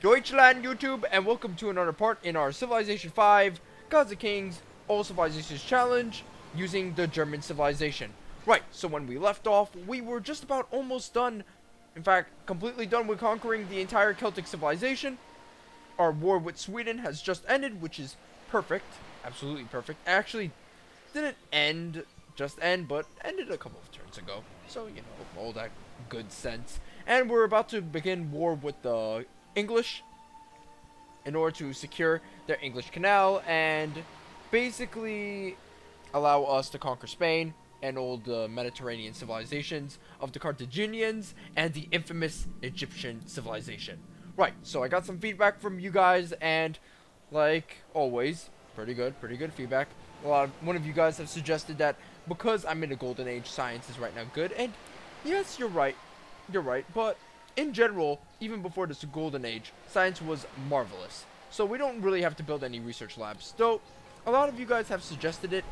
Deutschland YouTube, and welcome to another part in our Civilization 5 Gods of Kings All Civilizations Challenge using the German civilization. Right, so when we left off, we were just about almost done, in fact, completely done with conquering the entire Celtic civilization. Our war with Sweden has just ended, which is perfect, absolutely perfect. Actually, didn't just end, but ended a couple of turns ago. So, you know, all that good sense. And we're about to begin war with the English in order to secure their English Canal and basically allow us to conquer Spain and all the Mediterranean civilizations of the Carthaginians and the infamous Egyptian civilization. Right, so I got some feedback from you guys, and like always, pretty good feedback. One of you guys have suggested that because I'm in a golden age, science is right now good, and yes, you're right, but in general, even before this golden age, science was marvelous. So we don't really have to build any research labs, though a lot of you guys have suggested it.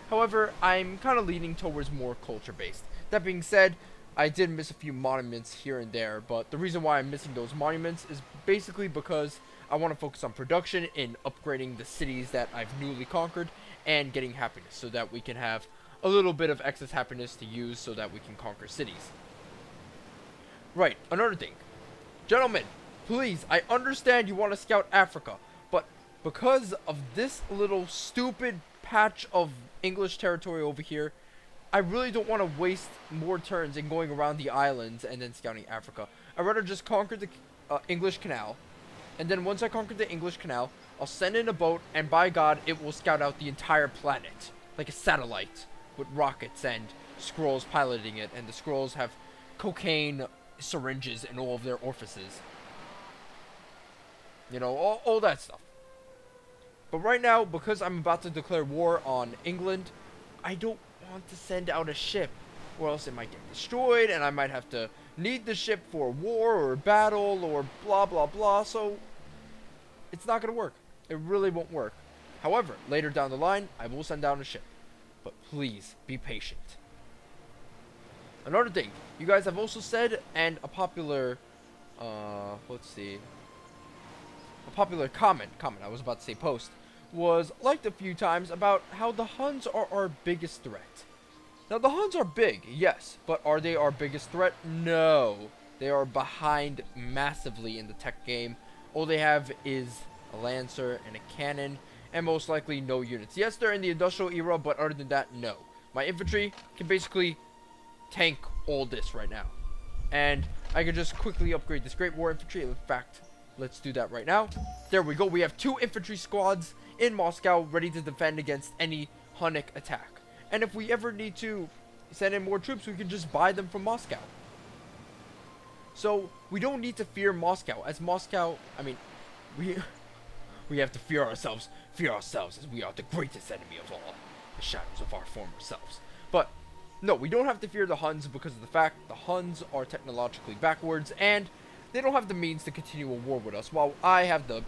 However, I'm kind of leaning towards more culture-based. That being said, I did miss a few monuments here and there, but the reason why I'm missing those monuments is basically because I want to focus on production in upgrading the cities that I've newly conquered and getting happiness so that we can have a little bit of excess happiness to use so that we can conquer cities. Right, another thing. Gentlemen, please, I understand you want to scout Africa, but because of this little stupid patch of English territory over here, I really don't want to waste more turns in going around the islands and then scouting Africa. I'd rather just conquer the English Canal, and then once I conquer the English Canal, I'll send in a boat, and by God, it will scout out the entire planet, like a satellite, with rockets and scrolls piloting it, and the scrolls have cocaine syringes in all of their orifices. You know, all that stuff. But right now, because I'm about to declare war on England, I don't want to send out a ship, or else it might get destroyed, and I might have to need the ship for war or battle or blah blah blah, so it's not going to work. It really won't work. However, later down the line, I will send down a ship. But please, be patient. Another thing, you guys have also said, and a popular, let's see, a popular comment, I was about to say post, was liked a few times about how the Huns are our biggest threat. Now, the Huns are big, yes, but are they our biggest threat? No. They are behind massively in the tech game. All they have is a lancer and a cannon, and most likely no units. Yes, they're in the industrial era, but other than that, no. My infantry can basically tank all this right now, and I can just quickly upgrade this Great War infantry. In fact, let's do that right now. There we go. We have 2 infantry squads in Moscow ready to defend against any Hunnic attack, and if we ever need to send in more troops, we can just buy them from Moscow. So we don't need to fear Moscow, as Moscow, I mean, we have to fear ourselves as we are the greatest enemy of all, the shadows of our former selves. But no, we don't have to fear the Huns because of the fact the Huns are technologically backwards and they don't have the means to continue a war with us, while I have the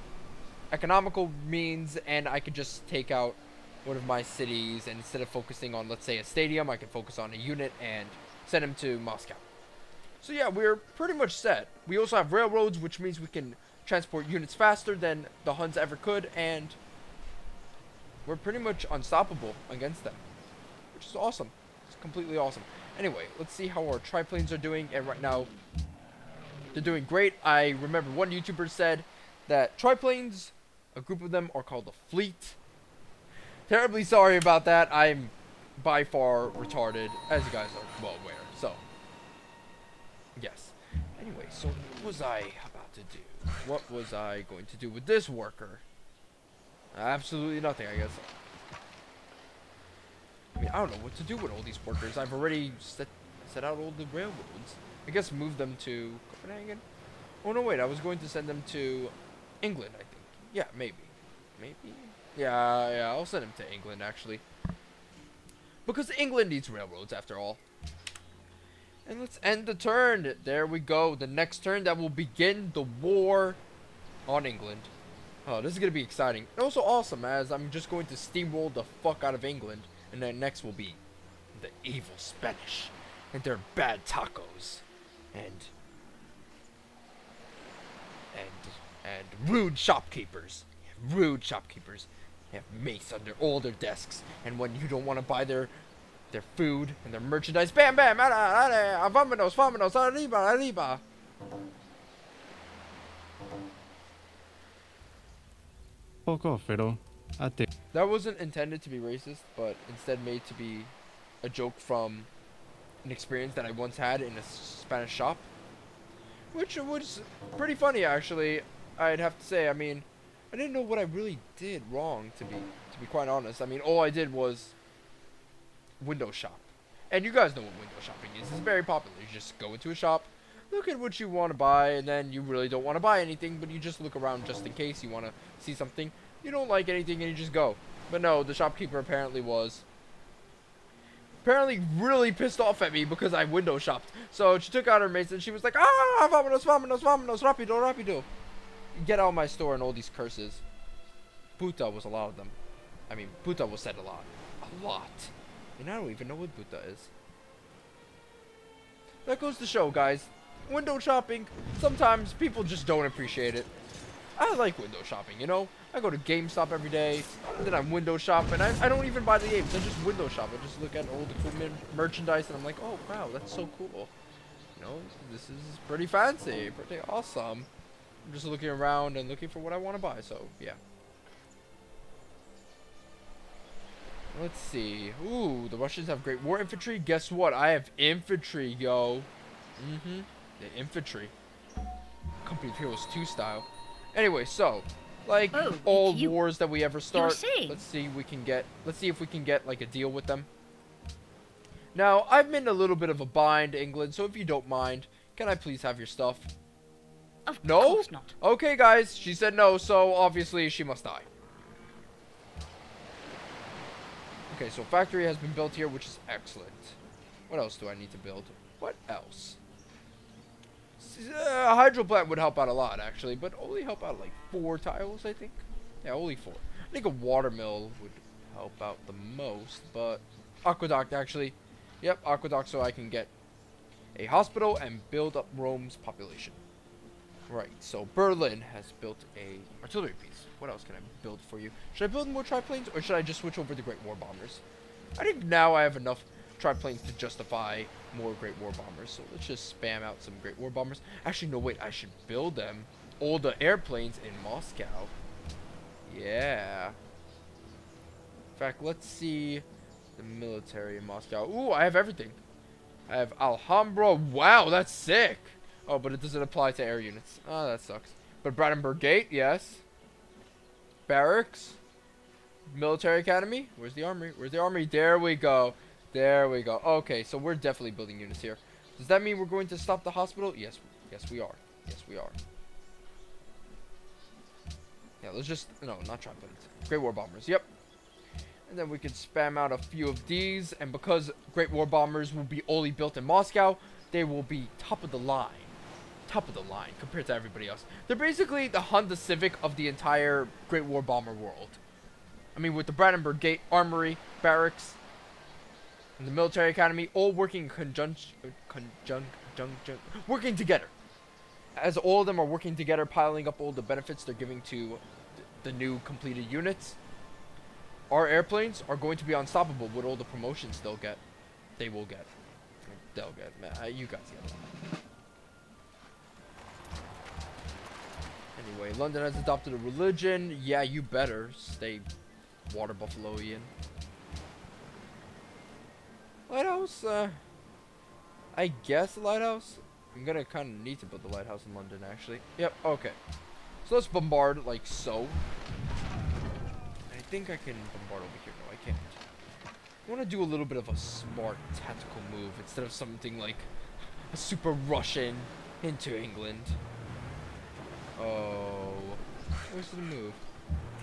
economical means, and I could just take out one of my cities, and instead of focusing on, let's say, a stadium, I can focus on a unit and send him to Moscow. So yeah, we're pretty much set. We also have railroads, which means we can transport units faster than the Huns ever could, and we're pretty much unstoppable against them, which is awesome. It's completely awesome. Anyway, let's see how our triplanes are doing, and right now they're doing great. I remember one YouTuber said that triplanes, a group of them, are called a fleet. Terribly sorry about that. I'm by far retarded, as you guys are well aware. So yes. Anyway, so what was I about to do? What was I going to do with this worker? Absolutely nothing, I guess. I mean, I don't know what to do with all these workers. I've already set out all the railroads. I guess move them to Copenhagen? Oh, no, wait. I was going to send them to England, I think. Yeah, maybe. Maybe? Yeah, I'll send them to England, actually. Because England needs railroads, after all. And let's end the turn. There we go. The next turn that will begin the war on England. Oh, this is going to be exciting. And also awesome, as I'm just going to steamroll the fuck out of England. And then next will be the evil Spanish. And their bad tacos. And And rude shopkeepers. Rude shopkeepers. They have mace under all their desks. And when you don't want to buy their food and their merchandise, bam, bam, vámonos, vámonos, arriba, arriba. Fuck off, Fiddle. I think. That wasn't intended to be racist, but instead made to be a joke from an experience that I once had in a Spanish shop. Which was pretty funny, actually. I'd have to say. I mean, I didn't know what I really did wrong, to be quite honest. I mean, all I did was window shop. And you guys know what window shopping is. It's very popular. You just go into a shop, look at what you want to buy, and then you really don't want to buy anything, but you just look around just in case you want to see something. You don't like anything, and you just go. But no, the shopkeeper apparently really pissed off at me because I window shopped. So she took out her mace, and she was like, ah, vámonos, vámonos, vámonos, rápido, rápido. Get out of my store, and all these curses. Puta was a lot of them. I mean, puta was said a lot. A lot. And I don't even know what puta is. That goes to show, guys. Window shopping, sometimes people just don't appreciate it. I like window shopping, you know? I go to GameStop every day, and then I window shop, and I don't even buy the games. I just window shop. I just look at old equipment, merchandise, and I'm like, oh, wow, that's so cool. You know, this is pretty fancy, pretty awesome. I'm just looking around and looking for what I want to buy, so, yeah. Let's see. Ooh, the Russians have great war infantry. Guess what? I have infantry, yo. The infantry. Company of Heroes 2 style. Anyway, so, like all wars that we ever start, let's see if we can get like a deal with them. Now, I'm in a little bit of a bind, England, so if you don't mind, can I please have your stuff? Of course not. Okay, guys, she said no, so obviously she must die. Okay, so factory has been built here, which is excellent. What else do I need to build? What else? A hydro plant would help out a lot, actually, but only help out like 4 tiles, I think. Yeah, only 4. I think a water mill would help out the most, but aqueduct, actually. Yep, aqueduct, so I can get a hospital and build up Rome's population. Right, so Berlin has built a artillery piece. What else can I build for you? Should I build more triplanes, or should I just switch over to Great War Bombers? I think now I have enough triplanes to justify more Great War Bombers, so let's just spam out some Great War Bombers. Actually, no, wait, I should build them. All the airplanes in Moscow. Yeah. In fact, let's see the military in Moscow. Ooh, I have everything. I have Alhambra. Wow, that's sick. Oh, but it doesn't apply to air units. Oh, that sucks. But Brandenburg Gate, yes. Barracks. Military Academy. Where's the armory? Where's the armory? There we go. There we go. Okay, so we're definitely building units here. Does that mean we're going to stop the hospital? Yes. Yes, we are. Yes, we are. Yeah, let's just... No, not triplanes. Great War Bombers. Yep. And then we can spam out a few of these. And because Great War Bombers will be only built in Moscow, they will be top of the line. Top of the line compared to everybody else. They're basically the Honda Civic of the entire Great War Bomber world. I mean, with the Brandenburg Gate, Armory, Barracks, and the Military Academy, all working working together. As all of them are working together, piling up all the benefits they're giving to the new completed units, our airplanes are going to be unstoppable with all the promotions they'll get. They will get. They'll get. You guys get it. Anyway, London has adopted a religion. Yeah, you better stay water buffaloian. Lighthouse, I guess a lighthouse. I'm gonna kind of need to build the lighthouse in London, actually. Yep, okay. So let's bombard like so. I think I can bombard over here. No, I can't. I want to do a little bit of a smart tactical move instead of something like a super Russian into England. Oh, where's the move?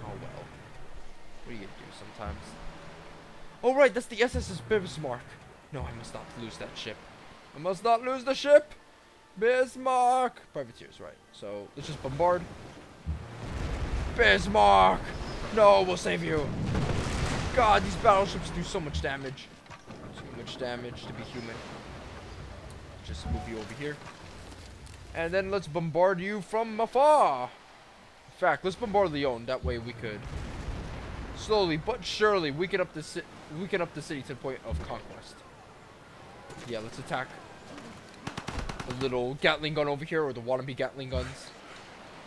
Oh well. What do you do sometimes? Oh right, that's the SS's Bismarck. No, I must not lose that ship. I must not lose the ship. Bismarck. Privateers, right? So let's just bombard. Bismarck. No, we'll save you. God, these battleships do so much damage. Too much damage to be human. Just move you over here. And then let's bombard you from afar. fact, let's bombard Lyon. That way we could slowly but surely weaken up the city to the point of conquest. Yeah, let's attack the little Gatling gun over here, or the wannabe Gatling guns.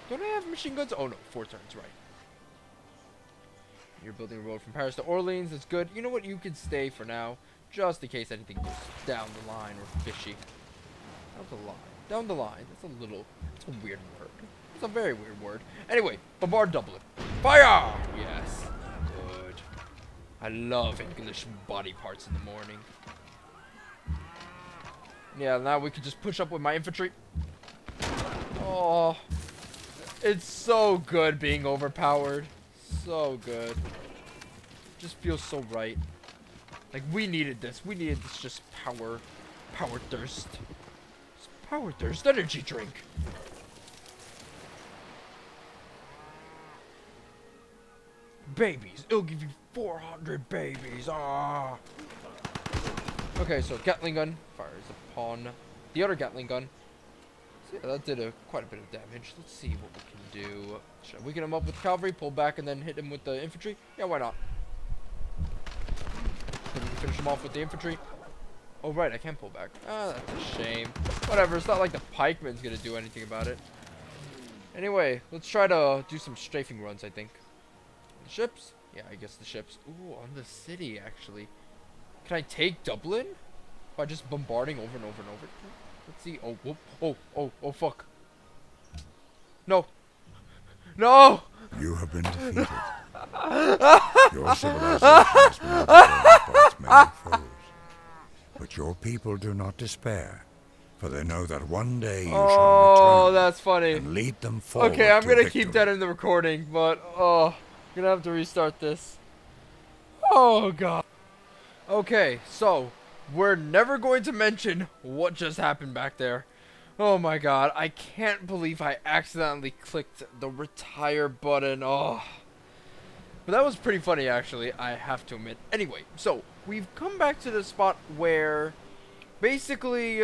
Don't I have machine guns? Oh no, 4 turns, right. You're building a road from Paris to Orleans. That's good. You know what? You can stay for now, just in case anything goes down the line or fishy. Down the line. Down the line. That's a weird word. It's a very weird word. Anyway, bombard Dublin. Fire! Yes. Good. I love English body parts in the morning. Yeah, now we can just push up with my infantry. Oh, it's so good being overpowered. So good. Just feels so right. Like, we needed this. We needed this just power thirst. It's power thirst energy drink. Babies. It'll give you 400 babies. Ah. Okay, so Gatling gun fires upon the other Gatling gun. So yeah, that did quite a bit of damage. Let's see what we can do. Should I weaken him up with cavalry, pull back, and then hit him with the infantry? Yeah, why not? Then we can finish him off with the infantry. Oh, right, I can't pull back. Ah, that's a shame. Whatever, it's not like the pikeman's gonna do anything about it. Anyway, let's try to do some strafing runs, I think. The ships? Yeah, I guess the ships. Ooh, on the city, actually. Can I take Dublin? By just bombarding over and over and over? Let's see. Oh, whoop. Oh, fuck. No. No! You have been defeated. Your civilization has been overthrown by its many foes. But your people do not despair, for they know that one day you shall return that's funny. and lead them forward. Okay, I'm to gonna victory. keep that in the recording, but I'm gonna have to restart this. Oh god. Okay, so we're never going to mention what just happened back there. Oh my god, I can't believe I accidentally clicked the retire button. Oh. But that was pretty funny, actually, I have to admit. Anyway, so we've come back to the spot where basically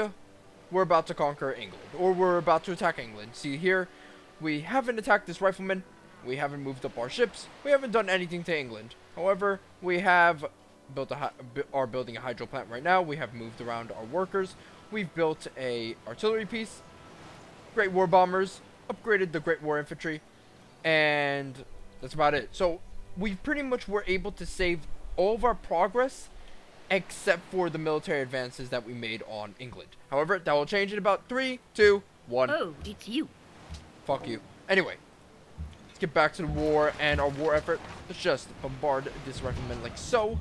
we're about to conquer England, or we're about to attack England. See here, we haven't attacked this rifleman, we haven't moved up our ships, we haven't done anything to England. However, we have are building a hydro plant right now. We have moved around our workers. We've built a artillery piece, Great War bombers, upgraded the Great War infantry, and that's about it. So we pretty much were able to save all of our progress except for the military advances that we made on England. However, that will change in about 3, 2, 1. Oh, it's you. Fuck you. Anyway, let's get back to the war and our war effort. Let's just bombard this rifleman like so.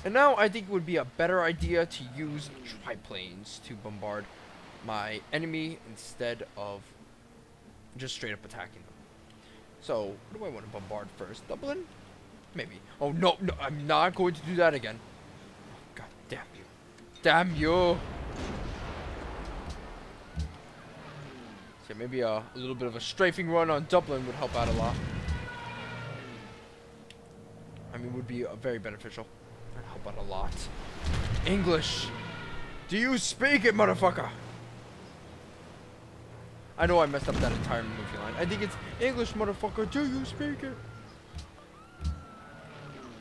And now I think it would be a better idea to use triplanes to bombard my enemy instead of just straight up attacking them. So, what do I want to bombard first? Dublin? Maybe. Oh, no, I'm not going to do that again. Oh, god damn you. Damn you! So maybe a little bit of a strafing run on Dublin would help out a lot. I mean, would be very beneficial. Help out a lot. English! Do you speak it, motherfucker? I know I messed up that entire movie line. I think it's English, motherfucker. Do you speak it?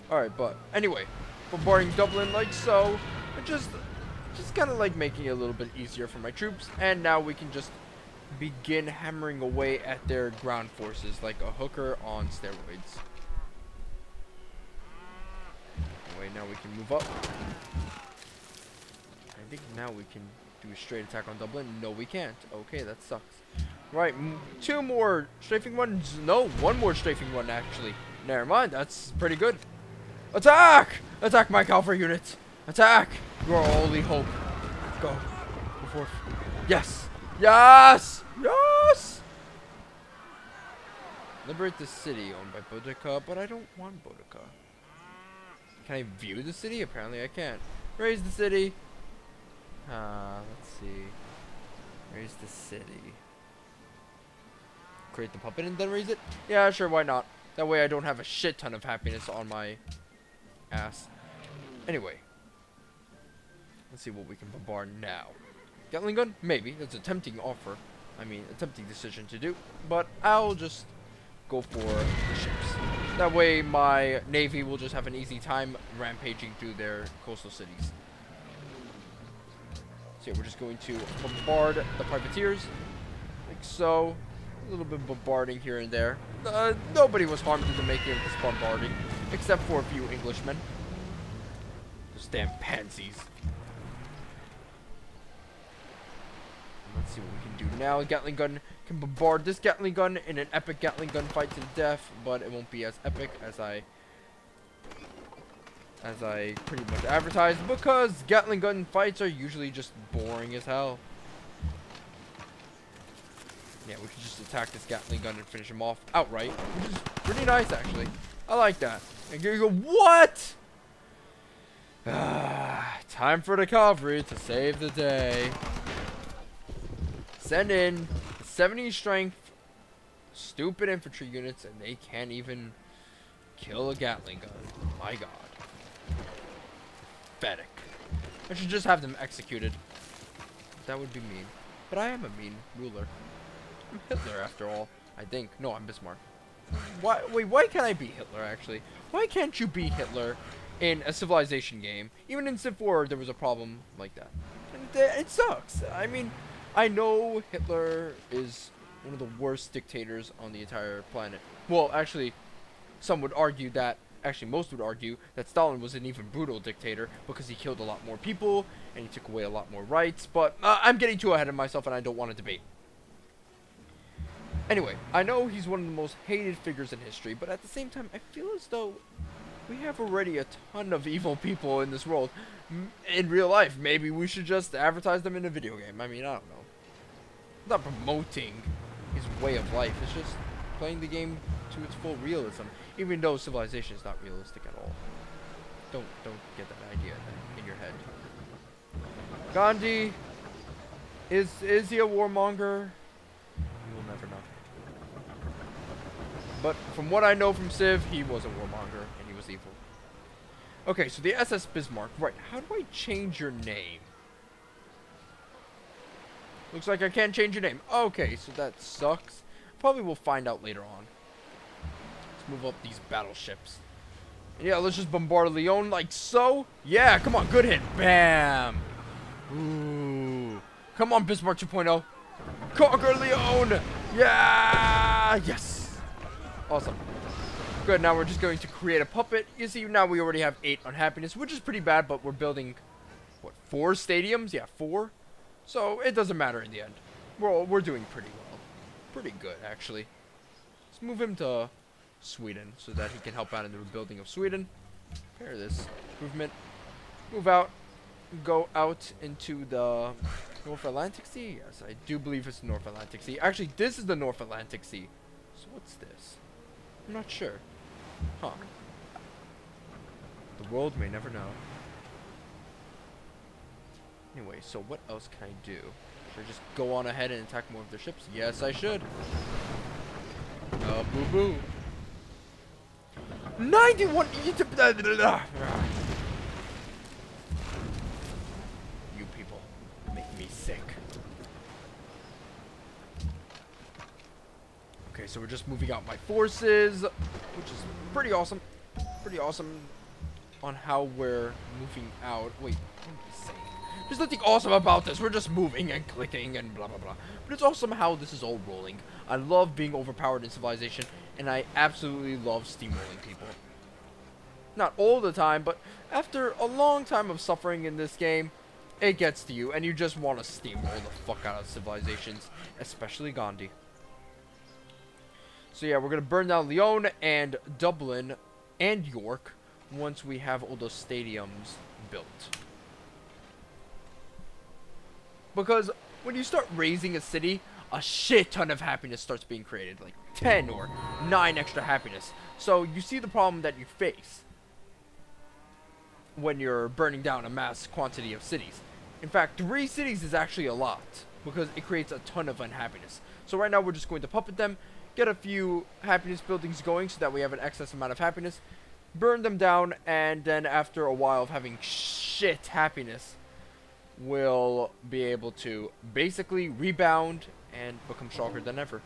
Alright, but anyway, bombarding Dublin like so, just kind of like making it a little bit easier for my troops, and now we can just begin hammering away at their ground forces like a hooker on steroids. Anyway, now we can move up. I think now we can do a straight attack on Dublin. No, we can't. Okay, that sucks. Right, 2 more strafing runs. No, 1 more strafing run, actually. Never mind, that's pretty good. Attack! Attack my cavalry units! Attack! Your only hope. Go. Go forth. Yes! Yes! Yes! Liberate the city owned by Boudica, but I don't want Boudica. Can I view the city? Apparently I can't. Raise the city. Let's see. Raise the city. Create the puppet and then raise it? Yeah, sure, why not? That way I don't have a shit ton of happiness on my ass. Anyway. Let's see what we can bombard now. Gatling gun? Maybe. That's a tempting offer. I mean, a tempting decision to do, but I'll just go for the ships. That way my navy will just have an easy time rampaging through their coastal cities. So yeah, we're just going to bombard the privateers, like so. A little bit of bombarding here and there. Nobody was harmed in the making of this bombarding, except for a few Englishmen. Those damn pansies. Let's see what we can do now. Gatling gun can bombard this Gatling gun in an epic Gatling gun fight to the death, but it won't be as epic as I pretty much advertised, because Gatling gun fights are usually just boring as hell. Yeah, we can just attack this Gatling gun and finish him off outright, which is pretty nice, actually. I like that. And here you go. What? Time for the cavalry to save the day. Send in 70 strength, stupid infantry units, and they can't even kill a Gatling gun. My God. Pathetic. I should just have them executed. That would be mean. But I am a mean ruler. I'm Hitler after all, I think. No, I'm Bismarck. Why? Wait, why can't I be Hitler, actually? Why can't you be Hitler in a Civilization game? Even in Civ 4, there was a problem like that. And it sucks. I mean, I know Hitler is one of the worst dictators on the entire planet. Well, actually, some would argue that, actually most would argue, that Stalin was an even brutal dictator because he killed a lot more people and he took away a lot more rights. But I'm getting too ahead of myself and I don't want to debate. Anyway, I know he's one of the most hated figures in history, but at the same time, I feel as though we have already a ton of evil people in this world. In real life, maybe we should just advertise them in a video game. I mean, I don't know. I'm not promoting his way of life. It's just playing the game to its full realism, even though Civilization is not realistic at all. Don't get that idea in your head. Gandhi, is he a warmonger? We will never know. But from what I know from Civ, he was a warmonger and he was evil. Okay, so the SS Bismarck. Right, how do I change your name? Looks like I can't change your name. Okay, so that sucks. Probably we'll find out later on. Let's move up these battleships. And yeah, let's just bombard Lyon like so. Yeah, come on, good hit. Bam. Ooh. Come on, Bismarck 2.0. Conquer Lyon. Yeah. Yes. Awesome. Good, now we're just going to create a puppet. You see, now we already have 8 unhappiness, which is pretty bad, but we're building, what, 4 stadiums? Yeah, 4. So, it doesn't matter in the end. We're doing pretty well. Pretty good, actually. Let's move him to Sweden, so that he can help out in the rebuilding of Sweden. Pair this movement. Move out. Go out into the North Atlantic Sea. Yes, I do believe it's the North Atlantic Sea. Actually, this is the North Atlantic Sea. So, what's this? I'm not sure. Huh. The world may never know. Anyway, so what else can I do? Should I just go on ahead and attack more of their ships? Yes, I should. Boo-boo. 91! You people make me sick. Okay, so we're just moving out my forces, which is pretty awesome. Pretty awesome on how we're moving out. Wait, what am I saying? There's nothing awesome about this. We're just moving and clicking and blah, blah, blah. But it's awesome how this is all rolling. I love being overpowered in Civilization, and I absolutely love steamrolling people. Not all the time, but after a long time of suffering in this game, it gets to you, and you just want to steamroll the fuck out of civilizations, especially Gandhi. So yeah, we're going to burn down Lyon and Dublin and York once we have all those stadiums built. Because when you start raising a city, a shit ton of happiness starts being created. Like 10 or 9 extra happiness. So you see the problem that you face when you're burning down a mass quantity of cities. In fact, 3 cities is actually a lot, because it creates a ton of unhappiness. So right now we're just going to puppet them, get a few happiness buildings going so that we have an excess amount of happiness, burn them down, and then after a while of having shit happiness, we'll be able to basically rebound and become stronger than ever.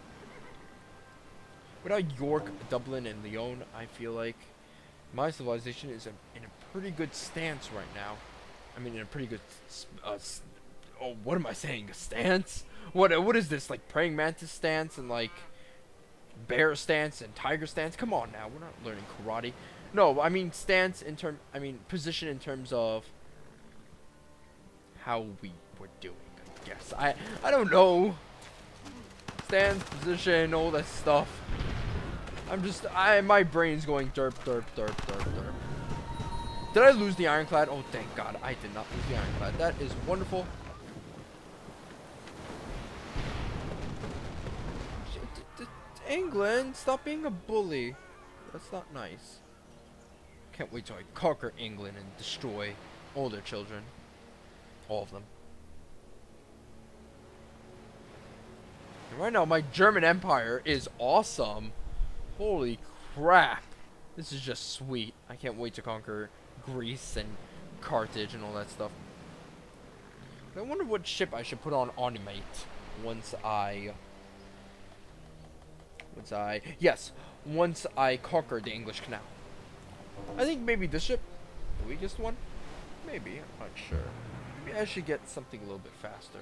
Without York, Dublin, and Lyon, I feel like my civilization is in a pretty good stance right now. I mean, in a pretty good, oh, what am I saying? A stance? What is this? Like praying mantis stance and like bear stance and tiger stance? Come on now, we're not learning karate. No, I mean stance in position in terms of how we were doing. I guess I don't know. Stance, position, all that stuff. My brain's going derp, derp, derp, derp, derp. Did I lose the ironclad? Oh, thank God, I did not lose the ironclad. That is wonderful. England, stop being a bully. That's not nice. Can't wait till I conquer England and destroy all their children. All of them. And right now, my German Empire is awesome. Holy crap. This is just sweet. I can't wait to conquer Greece and Carthage and all that stuff. I wonder what ship I should put on Animate once I conquer the English Canal. I think maybe this ship, the weakest one. Maybe, I'm not sure. Maybe I should get something a little bit faster.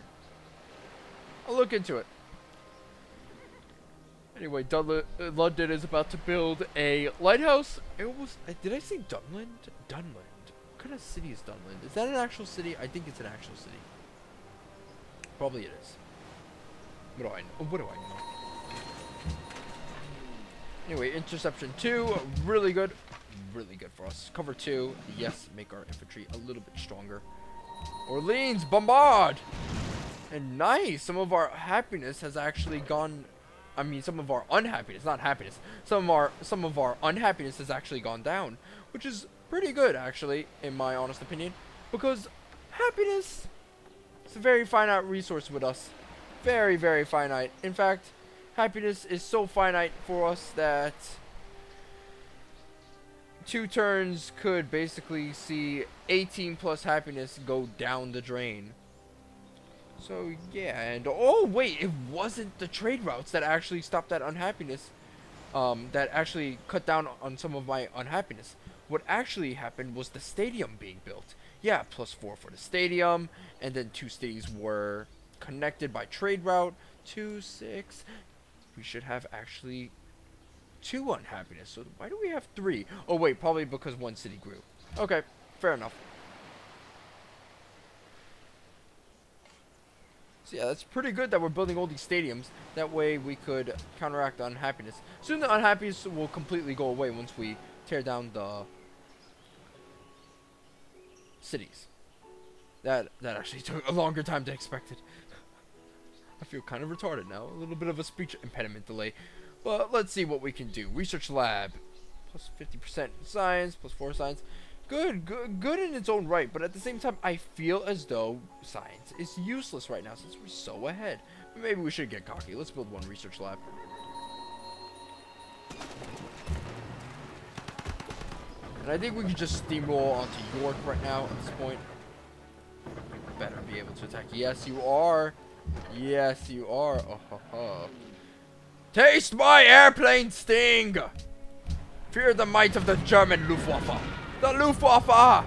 I'll look into it. Anyway, London is about to build a lighthouse. Did I say Dunland? Dunland. What kind of city is Dunland? Is that an actual city? I think it's an actual city. Probably it is. What do I know? What do I know? Anyway, interception 2, really good. Really good for us. Cover 2, yes, make our infantry a little bit stronger. Orleans, bombard! And nice, some of our happiness has actually gone. I mean, some of our unhappiness, not happiness. Some of our unhappiness has actually gone down, which is pretty good, actually, in my honest opinion, because happiness is a very finite resource with us. Very, very finite. In fact, happiness is so finite for us that 2 turns could basically see 18 plus happiness go down the drain. So yeah, and oh wait, it wasn't the trade routes that actually stopped that unhappiness, that actually cut down on some of my unhappiness. What actually happened was the stadium being built. Yeah, +4 for the stadium, and then 2 cities were connected by trade route. 2, 6. We should have actually 2 unhappiness. So why do we have 3? Oh wait, probably because 1 city grew. Okay, fair enough. So yeah, that's pretty good that we're building all these stadiums. That way we could counteract the unhappiness. Soon the unhappiness will completely go away once we tear down the cities. That actually took a longer time than expected. I feel kind of retarded now. A little bit of a speech impediment delay. But let's see what we can do. Research lab. Plus 50% science, +4 science. Good in its own right, but at the same time, I feel as though science is useless right now since we're so ahead. Maybe we should get cocky. Let's build 1 research lab. And I think we can just steamroll onto York right now at this point. We better be able to attack. Yes, you are. Yes, you are. Oh, ho, ho. Taste my airplane sting! Fear the might of the German Luftwaffe. The Luftwaffe!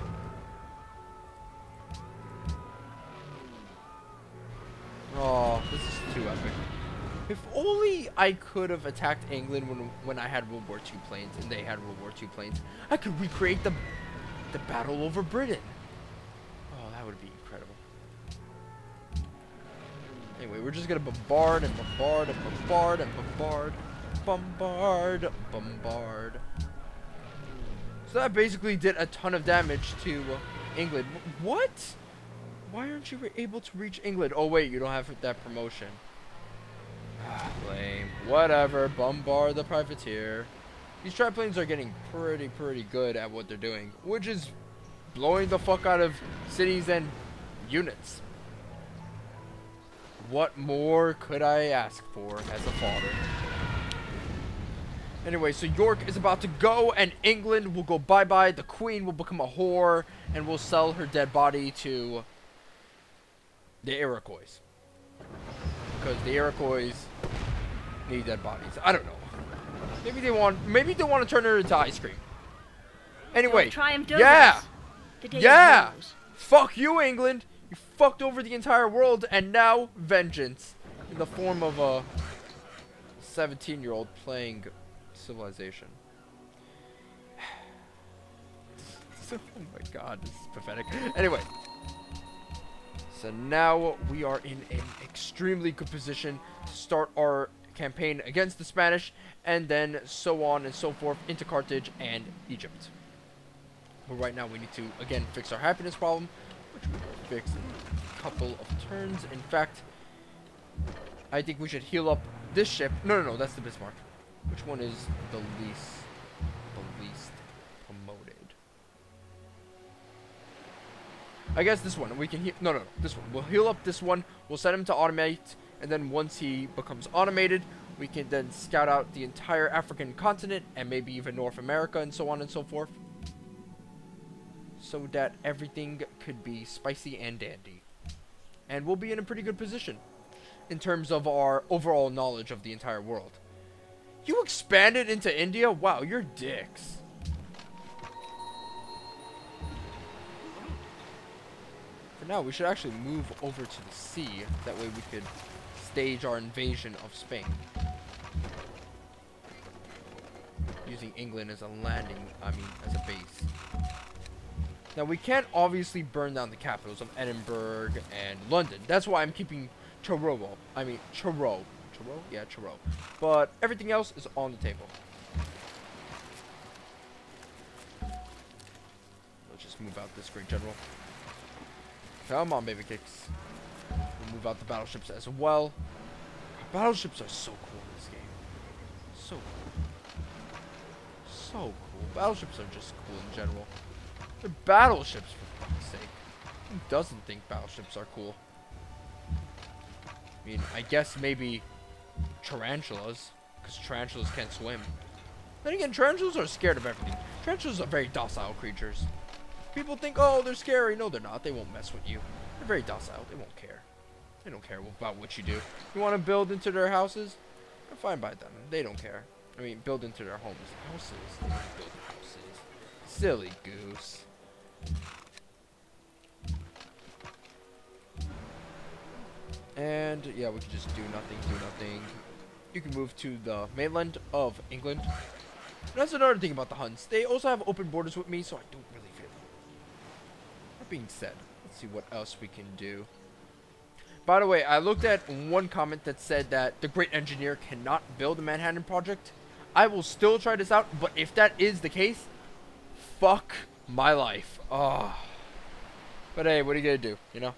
Oh, this is too epic. If only I could have attacked England when I had World War II planes and they had World War II planes. I could recreate the battle over Britain. Oh, that would be incredible. Anyway, we're just gonna bombard and bombard and bombard and bombard. Bombard, bombard. So that basically did a ton of damage to England. What? Why aren't you able to reach England? Oh wait, you don't have that promotion. Ah, lame. Whatever. Bombard the privateer. These triplanes are getting pretty good at what they're doing, which is blowing the fuck out of cities and units. What more could I ask for as a father? Anyway, so York is about to go, and England will go bye-bye. The Queen will become a whore, and will sell her dead body to the Iroquois. because the Iroquois need dead bodies. I don't know. Maybe they want to turn her into ice cream. Anyway, yeah, yeah. Fuck you, England. You fucked over the entire world, and now vengeance in the form of a 17-year-old playing Civilization. Oh my god, this is pathetic. Anyway, so now we are in an extremely good position to start our campaign against the Spanish, and then so on and so forth into Carthage and Egypt. But right now we need to, again, fix our happiness problem, which we will fix in a couple of turns. In fact, I think we should heal up this ship. No, that's the Bismarck. Which one is the least promoted? I guess this one. We can heal. No, this one. We'll heal up this one. We'll set him to automate, and then once he becomes automated, we can then scout out the entire African continent and maybe even North America and so on and so forth, so that everything could be spicy and dandy, and we'll be in a pretty good position in terms of our overall knowledge of the entire world. You expanded into India? Wow, you're dicks. For now, we should actually move over to the sea. That way we could stage our invasion of Spain. Using England as a landing, as a base. Now, we can't obviously burn down the capitals of Edinburgh and London. That's why I'm keeping Truro. Yeah, Truro. But everything else is on the table. Let's just move out this great general. Come on, baby kicks. We'll move out the battleships as well. Battleships are so cool in this game. So cool. So cool. Battleships are just cool in general. They're battleships, for fuck's sake. Who doesn't think battleships are cool? I mean, I guess maybe tarantulas, because tarantulas can't swim. Then again, tarantulas are scared of everything. Tarantulas are very docile creatures. People think, oh, they're scary. No, they're not. They won't mess with you. They're very docile. They won't care. They don't care about what you do. You want to build into their houses? They're fine by them. They don't care. I mean, build into their homes. Houses. They don't build houses. Silly goose. And, yeah, we can just do nothing. You can move to the mainland of England. And that's another thing about the Huns. They also have open borders with me, so I don't really feel it. That being said, let's see what else we can do. By the way, I looked at one comment that said that the great engineer cannot build the Manhattan Project. I will still try this out, but if that is the case, fuck my life. Oh. But hey, what are you gonna do, you know?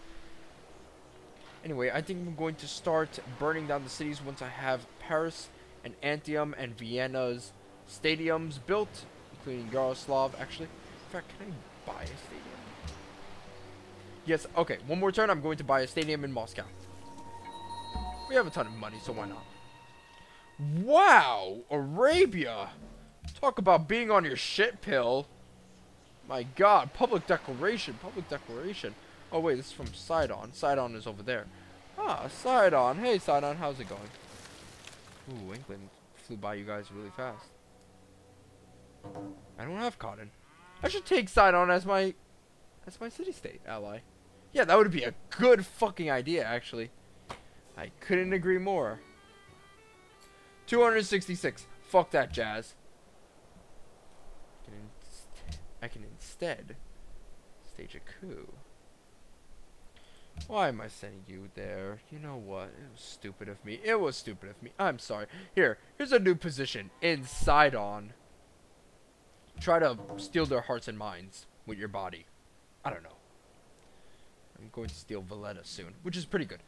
Anyway, I think I'm going to start burning down the cities once I have Paris and Antietam and Vienna's stadiums built, including Yaroslav, actually. In fact, can I buy a stadium? Yes, okay, one more turn, I'm going to buy a stadium in Moscow. We have a ton of money, so why not? Wow, Arabia! Talk about being on your shit pill. My god, public declaration. Oh wait, this is from Sidon. Sidon is over there. Ah, Sidon. Hey Sidon, how's it going? Ooh, England flew by you guys really fast. I don't have cotton. I should take Sidon as my city-state ally. Yeah, that would be a good fucking idea, actually. I couldn't agree more. 266. Fuck that jazz. I can instead stage a coup. Why am I sending you there? You know what? It was stupid of me. I'm sorry. Here's a new position in Sidon. Try to steal their hearts and minds with your body. I don't know. I'm going to steal Valletta soon, which is pretty good.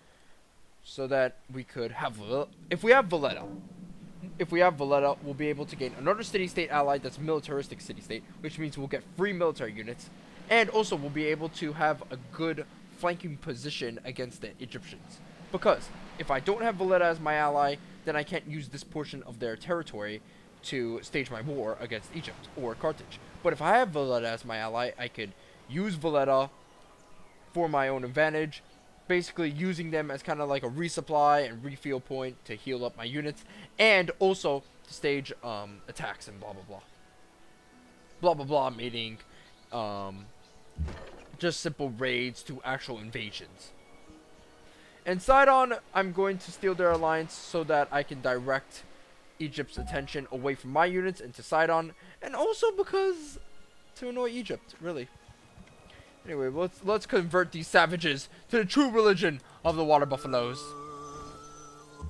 So that we could have... If we have Valletta, we'll be able to gain another city-state ally that's militaristic city-state, which means we'll get free military units. And also, we'll be able to have a good flanking position against the Egyptians. Because if I don't have Valletta as my ally, then I can't use this portion of their territory to stage my war against Egypt or Carthage. But if I have Valletta as my ally, I could use Valletta for my own advantage, basically using them as kind of like a resupply and refuel point to heal up my units, and also to stage attacks and blah blah blah. Blah blah blah, meaning just simple raids to actual invasions. And Sidon, I'm going to steal their alliance so that I can direct Egypt's attention away from my units into Sidon, and also because to annoy Egypt, really. Anyway, let's convert these savages to the true religion of the water buffaloes. In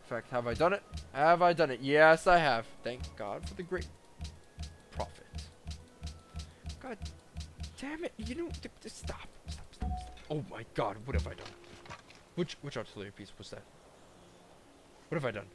fact, have I done it? Have I done it? Yes, I have. Thank God for the great prophet. God damn it! You know, stop. Oh my God, what have I done? Which artillery piece was that? What have I done?